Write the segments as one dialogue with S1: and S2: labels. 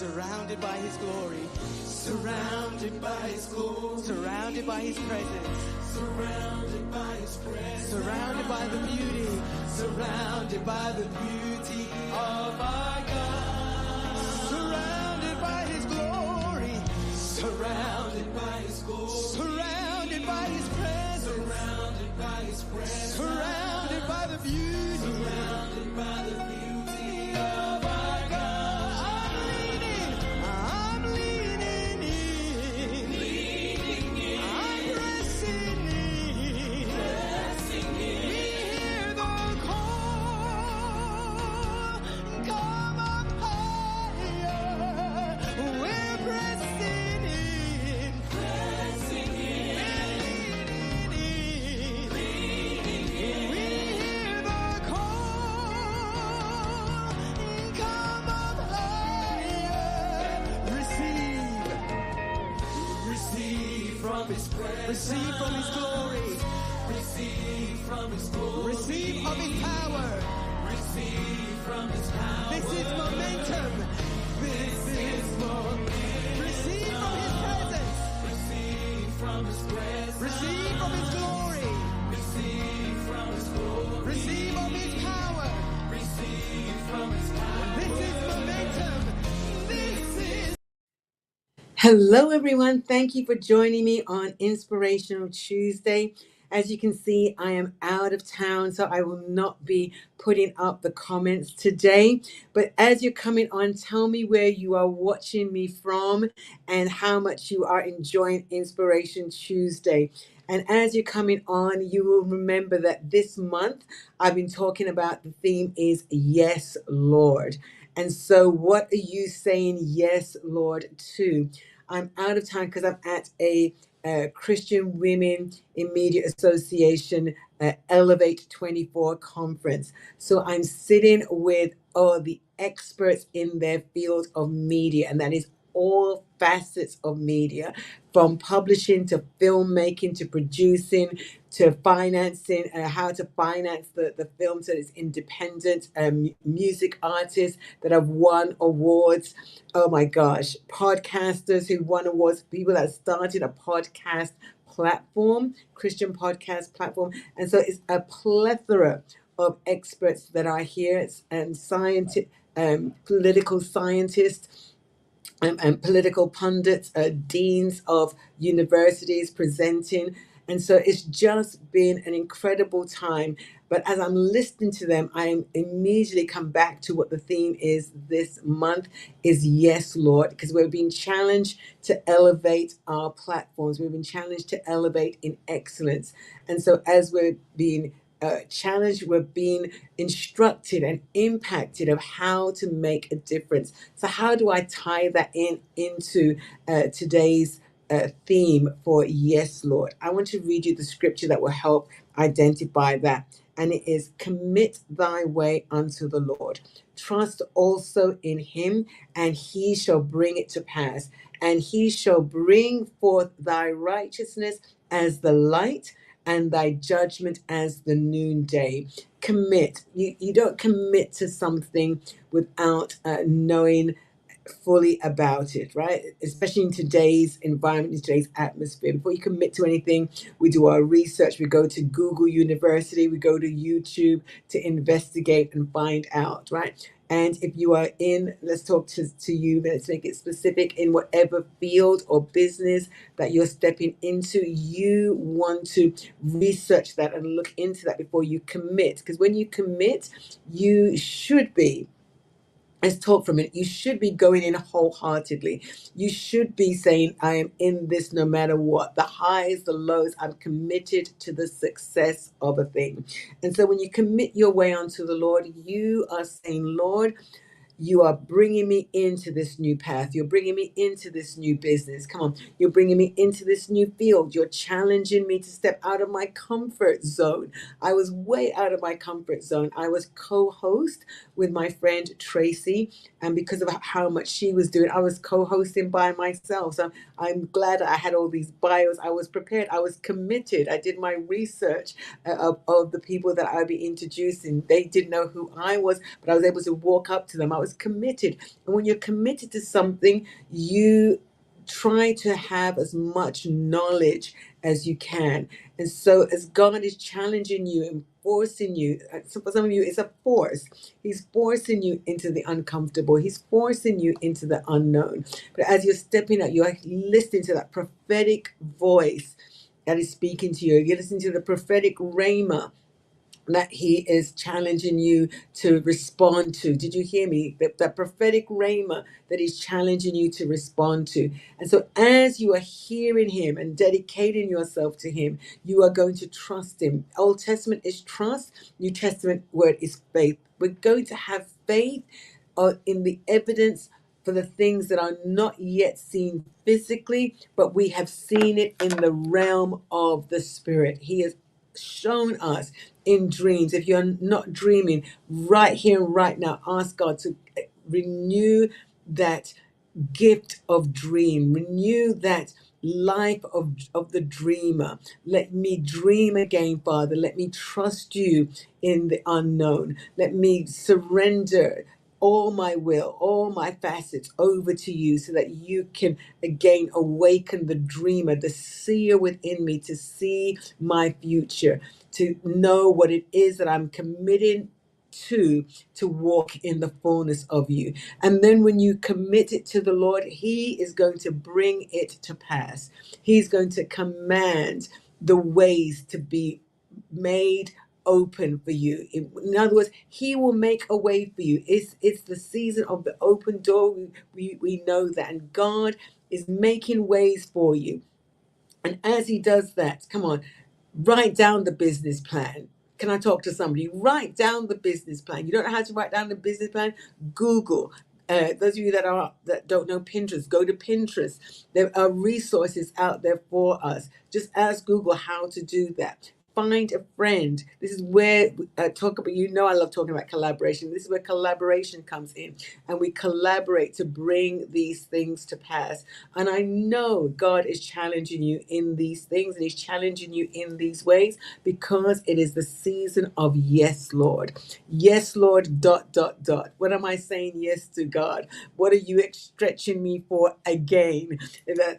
S1: surrounded by his glory, surrounded by his glory, surrounded by his presence, surrounded by his presence, surrounded by the beauty, surrounded by the beauty of our God, surrounded by his glory, surrounded by his glory, surrounded by his presence, surrounded by his presence, surrounded by the beauty, surrounded by the beauty of our God. I'm leaning in, I'm pressing in, we hear the call, come up higher, we're pressing in, leaning in, we hear the call, come up higher, receive from his presence, receive from his glory, receive from his glory, receive of his power, receive from his power. This is momentum, this is momentum. Receive from his presence, receive from his presence, receive from his glory, receive from his glory, receive of his power, receive from his power. This is momentum, this is. Hello, everyone. Thank you for joining me on Inspirational Tuesday. As you can see, I am out of town, so I will not be putting up the comments today. But as you're coming on, tell me where you are watching me from and how much you are enjoying Inspiration Tuesday. And as you're coming on, you will remember that this month I've been talking about the theme is Yes, Lord. And so what are you saying yes, Lord, to? I'm out of time because I'm at a Christian Women in Media Association Elevate 24 conference. So I'm sitting with all the experts in their field of media, and that is all facets of media, from publishing to filmmaking to producing to financing, how to finance the film so it's independent, music artists that have won awards. Oh my gosh, podcasters who won awards, people that started a podcast platform, Christian podcast platform. And so it's a plethora of experts that are here, and political scientists, and political pundits, deans of universities presenting. And so it's just been an incredible time. But as I'm listening to them, I immediately come back to what the theme is this month is Yes, Lord, because we're being challenged to elevate our platforms. We've been challenged to elevate in excellence. And so as we're being challenged, we're being instructed and impacted of how to make a difference. So how do I tie that into today's theme for Yes, Lord? I want to read you the scripture that will help identify that. And it is, commit thy way unto the Lord. Trust also in him, and he shall bring it to pass. And he shall bring forth thy righteousness as the light, and thy judgment as the noonday. Commit. You don't commit to something without knowing fully about it, right? Especially in today's environment, in today's atmosphere. Before you commit to anything, we do our research. We go to Google University, we go to YouTube to investigate and find out, right? And if you are in, let's talk to you, let's make it specific, in whatever field or business that you're stepping into, you want to research that and look into that before you commit. Because when you commit, you should be, let's talk for a minute. You should be going in wholeheartedly. You should be saying, I am in this no matter what. The highs, the lows, I'm committed to the success of a thing. And so when you commit your way unto the Lord, you are saying, Lord, you are bringing me into this new path. You're bringing me into this new business. Come on. You're bringing me into this new field. You're challenging me to step out of my comfort zone. I was way out of my comfort zone. I was co-host with my friend Tracy. And because of how much she was doing, I was co-hosting by myself. So I'm glad I had all these bios. I was prepared. I was committed. I did my research of the people that I'd be introducing. They didn't know who I was, but I was able to walk up to them. I was was committed. And when you're committed to something, you try to have as much knowledge as you can. And so as God is challenging you and forcing you, so for some of you, it's a force. He's forcing you into the uncomfortable. He's forcing you into the unknown. But as you're stepping out, you're listening to that prophetic voice that is speaking to you. You're listening to the prophetic rhema that he is challenging you to respond to. Did you hear me? That prophetic rhema that he's challenging you to respond to. And so as you are hearing him and dedicating yourself to him, you are going to trust him. Old Testament is trust. New Testament word is faith. We're going to have faith in the evidence for the things that are not yet seen physically, but we have seen it in the realm of the spirit. He has shown us in dreams. If you're not dreaming right here and right now, ask God to renew that gift of dream, renew that life of the dreamer. Let me dream again, Father. Let me trust you in the unknown. Let me surrender all my will, all my facets over to you so that you can again awaken the dreamer, the seer within me to see my future, to know what it is that I'm committing to walk in the fullness of you. And then when you commit it to the Lord, he is going to bring it to pass. He's going to command the ways to be made open for you. In other words, he will make a way for you. It's the season of the open door. We know that. And God is making ways for you. And as he does that, come on, write down the business plan. Can I talk to somebody? Write down the business plan. You don't know how to write down the business plan? Google. Those of you that don't know Pinterest, go to Pinterest. There are resources out there for us. Just ask Google how to do that. Find a friend. This is where talk about. You know, I love talking about collaboration. This is where collaboration comes in, and we collaborate to bring these things to pass. And I know God is challenging you in these things, and He's challenging you in these ways because it is the season of yes, Lord. Yes, Lord, dot, dot, dot. What am I saying yes to, God? What are you stretching me for again?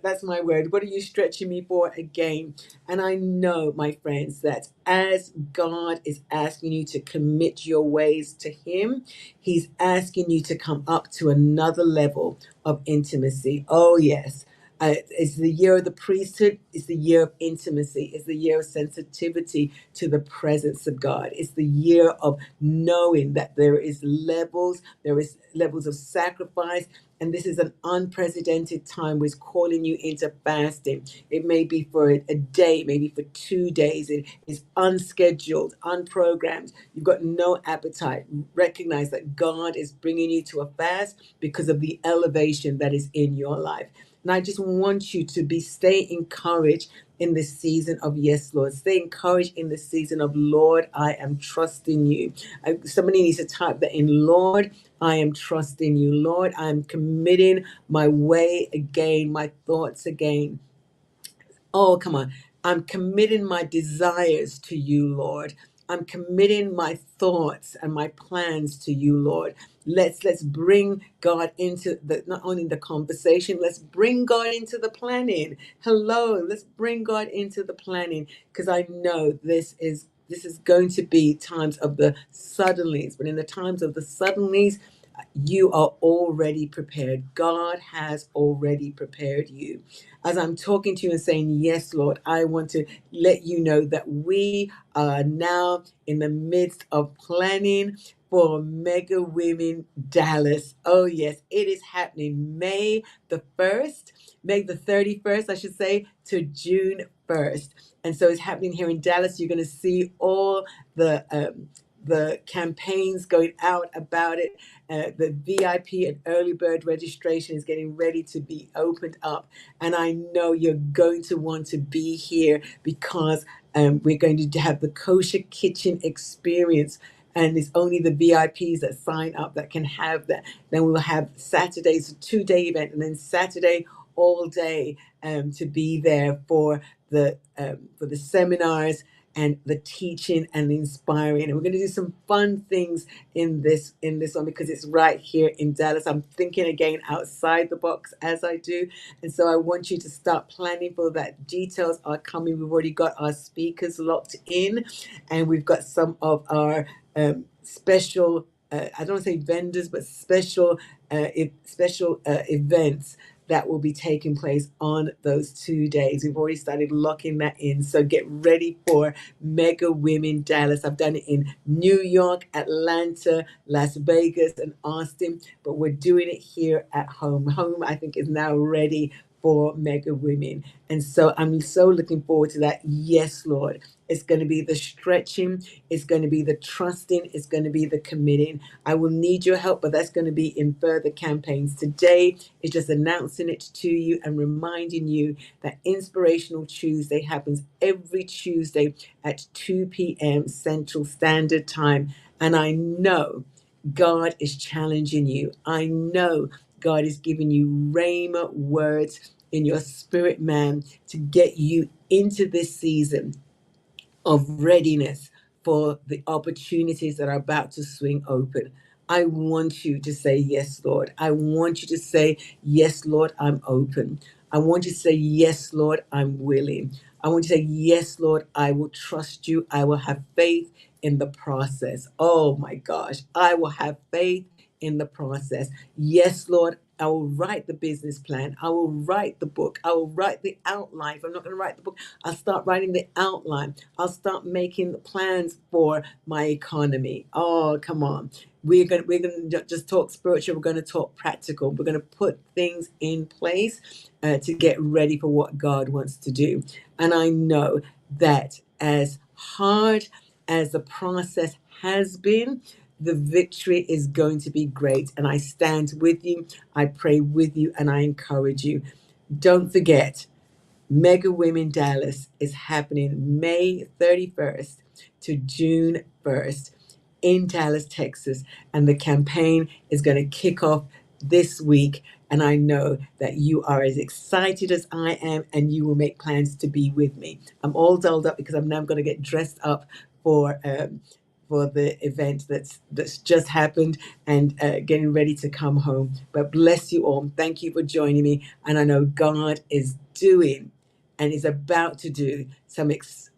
S1: That's my word. What are you stretching me for again? And I know, my friends, that as God is asking you to commit your ways to Him, He's asking you to come up to another level of intimacy. Oh, yes. It's the year of the priesthood. It's the year of intimacy. It's the year of sensitivity to the presence of God. It's the year of knowing that there is levels of sacrifice. And this is an unprecedented time where it's calling you into fasting. It may be for a day, maybe for 2 days. It is unscheduled, unprogrammed. You've got no appetite. Recognize that God is bringing you to a fast because of the elevation that is in your life. And I just want you to stay encouraged in this season of yes, Lord. Stay encouraged in the season of Lord, I am trusting you. Somebody needs to type that in. Lord, I am trusting you. Lord, I am committing my way again, my thoughts again. Oh, come on. I'm committing my desires to you, Lord. I'm committing my thoughts and my plans to you, Lord. Let's bring God into the not only the conversation, let's bring God into the planning. Hello, let's bring God into the planning because I know this is going to be times of the suddenlies, but in the times of the suddenlies, you are already prepared. God has already prepared you. As I'm talking to you and saying, yes, Lord, I want to let you know that we are now in the midst of planning for Mega Women Dallas. Oh, yes, it is happening May the 1st, May the 31st, I should say, to June 1st. And so it's happening here in Dallas. You're going to see all the campaigns going out about it. The VIP and early bird registration is getting ready to be opened up. And I know you're going to want to be here because we're going to have the kosher kitchen experience. And it's only the VIPs that sign up that can have that. Then we'll have Saturday's a 2-day event, and then Saturday all day to be there for the seminars and the teaching and the inspiring. And we're going to do some fun things in this one because it's right here in Dallas. I'm thinking again outside the box as I do. And so I want you to start planning for that. Details are coming. We've already got our speakers locked in, and we've got some of our special, I don't want to say vendors, but special events that will be taking place on those 2 days. We've already started locking that in. So get ready for Mega Women Dallas. I've done it in New York, Atlanta, Las Vegas, and Austin, but we're doing it here at home. Home, I think, is now ready for Mega Women. And so I'm so looking forward to that. Yes, Lord. It's going to be the stretching. It's going to be the trusting. It's going to be the committing. I will need your help, but that's going to be in further campaigns. Today is just announcing it to you and reminding you that Inspirational Tuesday happens every Tuesday at 2 p.m. Central Standard Time. And I know God is challenging you. I know God is giving you rhema words in your spirit, man, to get you into this season of readiness for the opportunities that are about to swing open. I want you to say, yes, Lord. I want you to say, yes, Lord, I'm open. I want you to say, yes, Lord, I'm willing. I want you to say, yes, Lord, I will trust you. I will have faith in the process. Oh my gosh, I will have faith in the process. Yes, Lord, I will write the business plan. I will write the book. I will write the outline. If I'm not going to write the book, I'll start writing the outline. I'll start making the plans for my economy. Oh, come on. We're gonna just talk spiritual. We're gonna talk practical. We're gonna put things in place to get ready for what God wants to do. And I know that as hard as the process has been, the victory is going to be great. And I stand with you, I pray with you, and I encourage you. Don't forget, Mega Women Dallas is happening May 31st to June 1st in Dallas, Texas. And the campaign is going to kick off this week. And I know that you are as excited as I am, and you will make plans to be with me. I'm all dolled up because I'm now going to get dressed up for the event that's just happened, and getting ready to come home. But bless you all. Thank you for joining me. And I know God is doing and is about to do some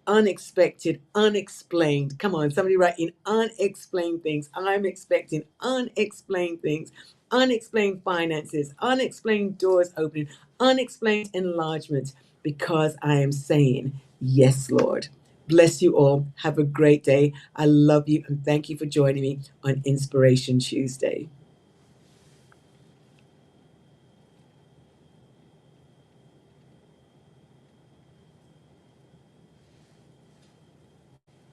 S1: unexpected, unexplained. Come on, somebody write in unexplained things. I'm expecting unexplained things, unexplained finances, unexplained doors opening, unexplained enlargement, because I am saying, yes, Lord. Bless you all. Have a great day. I love you and thank you for joining me on Inspiration Tuesday.